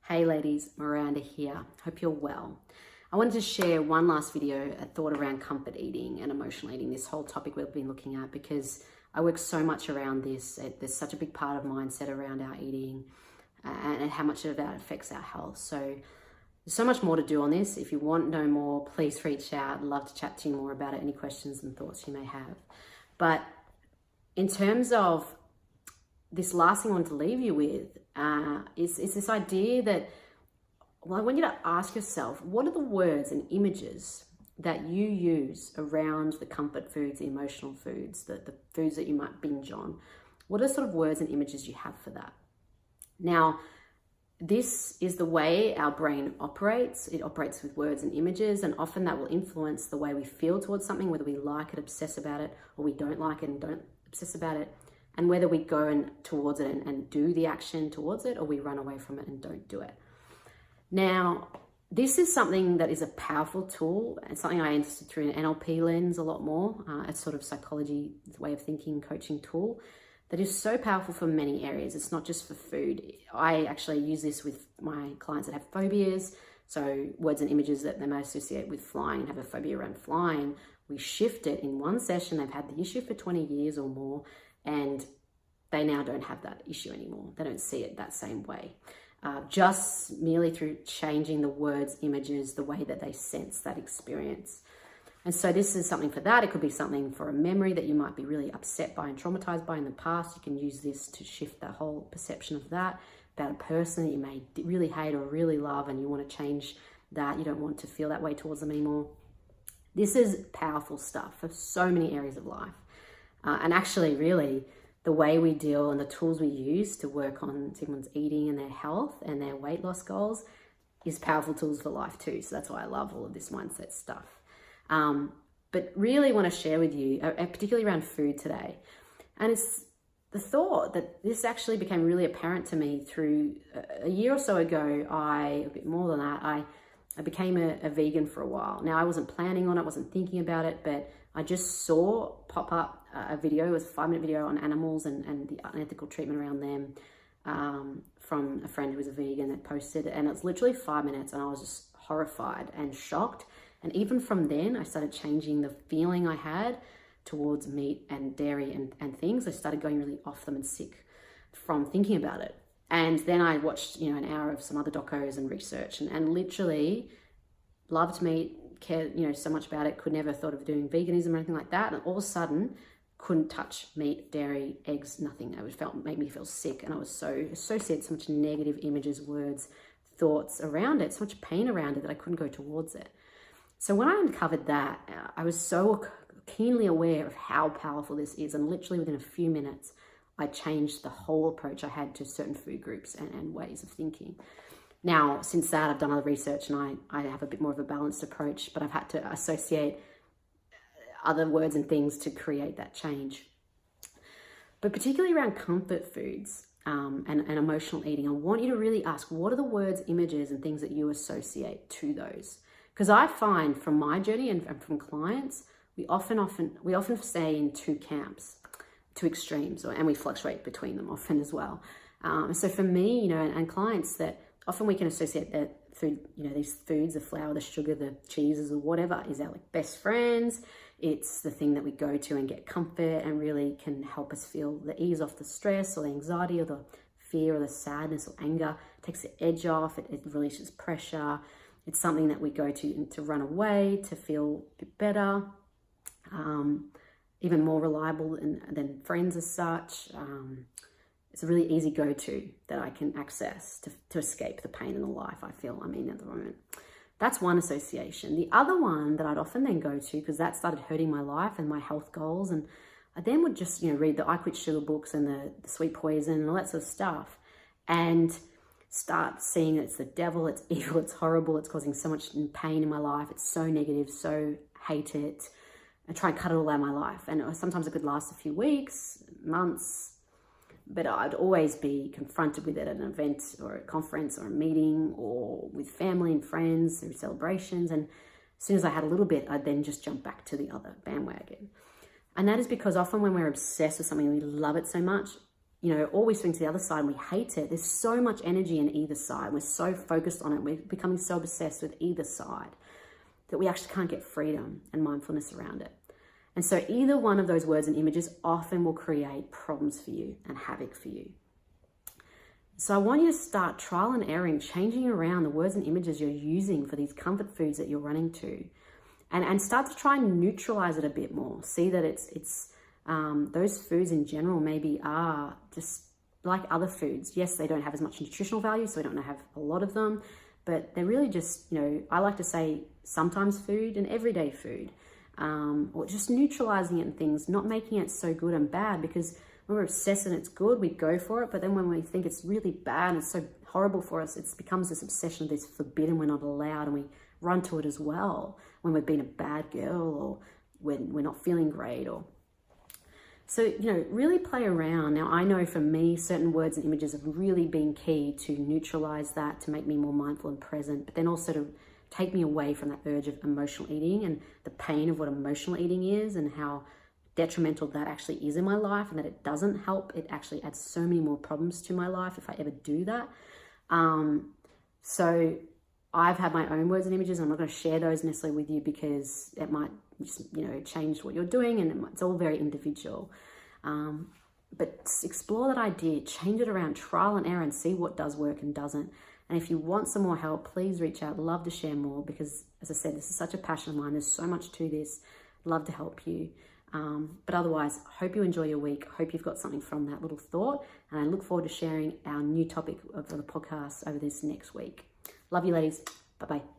Hey ladies, Miranda here. Hope you're well. I wanted to share one last video, a thought around comfort eating and emotional eating, this whole topic we've been looking at, because I work so much around this. There's such a big part of mindset around our eating and how much of that affects our health. So there's so much more to do on this. If you want to know more, please reach out. I'd love to chat to you more about it, any questions and thoughts you may have. But in terms of this last thing I want to leave you with is this idea that, well, I want you to ask yourself, what are the words and images that you use around the comfort foods, the emotional foods, the foods that you might binge on? What are sort of words and images you have for that? Now, this is the way our brain operates. It operates with words and images, and often that will influence the way we feel towards something, whether we like it, obsess about it, or we don't like it and don't obsess about it, and whether we go towards it and do the action towards it, or we run away from it and don't do it. Now, this is something that is a powerful tool and something I understood through an NLP lens a lot more. It's sort of psychology, way of thinking, coaching tool that is so powerful for many areas. It's not just for food. I actually use this with my clients that have phobias. So words and images that they may associate with flying and have a phobia around flying. We shift it in one session. They've had the issue for 20 years or more, and they now don't have that issue anymore. They don't see it that same way. Just merely through changing the words, images, the way that they sense that experience. And so this is something for that. It could be something for a memory that you might be really upset by and traumatized by in the past. You can use this to shift that whole perception of that about a person that you may really hate or really love, and you want to change that. You don't want to feel that way towards them anymore. This is powerful stuff for so many areas of life. And actually, really, the way we deal and the tools we use to work on someone's eating and their health and their weight loss goals is powerful tools for life too. So that's why I love all of this mindset stuff. But really want to share with you, particularly around food today. And it's the thought that this actually became really apparent to me through a year or so ago. A bit more than that, I became a vegan for a while. Now, I wasn't planning on it, wasn't thinking about it, but I just saw pop up a video. It was a 5-minute video on animals and the unethical treatment around them from a friend who was a vegan that posted it. And it's literally 5 minutes, and I was just horrified and shocked. And even from then, I started changing the feeling I had towards meat and dairy and things. I started going really off them and sick from thinking about it. And then I watched, an hour of some other docos and research and literally loved meat, cared, so much about it, could never thought of doing veganism or anything like that. And all of a sudden, couldn't touch meat, dairy, eggs, nothing. It made me feel sick. And I was so associated so much negative images, words, thoughts around it, so much pain around it that I couldn't go towards it. So when I uncovered that, I was so keenly aware of how powerful this is. And literally within a few minutes, I changed the whole approach I had to certain food groups and ways of thinking. Now, since that, I've done other research and I have a bit more of a balanced approach, but I've had to associate other words and things to create that change. But particularly around comfort foods and emotional eating, I want you to really ask, what are the words, images, and things that you associate to those? Because I find from my journey and from clients, we often stay in two camps, two extremes, and we fluctuate between them often as well. So for me, and clients, that often we can associate that food, these foods, the flour, the sugar, the cheeses, or whatever, is our best friends. It's the thing that we go to and get comfort and really can help us feel the ease off the stress or the anxiety or the fear or the sadness or anger. It takes the edge off. It releases pressure. It's something that we go to run away, to feel a bit better, even more reliable than friends as such. It's a really easy go-to that I can access to escape the pain in the life I feel I'm in at the moment. That's one association. The other one that I'd often then go to, because that started hurting my life and my health goals, and I then would just read the I Quit Sugar books and the Sweet Poison and all that sort of stuff, and start seeing it's the devil, it's evil, it's horrible, it's causing so much pain in my life, it's so negative, so hate it, and try and cut it all out of my life. And sometimes it could last a few weeks, months, but I'd always be confronted with it at an event or a conference or a meeting or with family and friends through celebrations. And as soon as I had a little bit, I'd then just jump back to the other bandwagon. And that is because often when we're obsessed with something, we love it so much, always swing to the other side and we hate it. There's so much energy in either side. We're so focused on it. We're becoming so obsessed with either side that we actually can't get freedom and mindfulness around it. And so either one of those words and images often will create problems for you and havoc for you. So I want you to start trial and erroring, changing around the words and images you're using for these comfort foods that you're running to, and start to try and neutralize it a bit more. See that it's those foods in general maybe are just like other foods. Yes, they don't have as much nutritional value, so we don't have a lot of them, but they're really just, I like to say sometimes food and everyday food, or just neutralizing it and things, not making it so good and bad, because when we're obsessed and it's good, we go for it. But then when we think it's really bad and it's so horrible for us, it becomes this obsession of this forbidden, we're not allowed, and we run to it as well when we've been a bad girl or when we're not feeling great. Or so, really play around. Now, I know for me, certain words and images have really been key to neutralize that, to make me more mindful and present, but then also to take me away from that urge of emotional eating and the pain of what emotional eating is and how detrimental that actually is in my life, and that it doesn't help. It actually adds so many more problems to my life if I ever do that. So I've had my own words and images, and I'm not going to share those necessarily with you because it might just, change what you're doing, and it's all very individual. But explore that idea, change it around, trial and error, and see what does work and doesn't. And if you want some more help, please reach out. Love to share more because, as I said, this is such a passion of mine. There's so much to this. Love to help you. But otherwise, hope you enjoy your week. Hope you've got something from that little thought. And I look forward to sharing our new topic of the podcast over this next week. Love you, ladies. Bye-bye.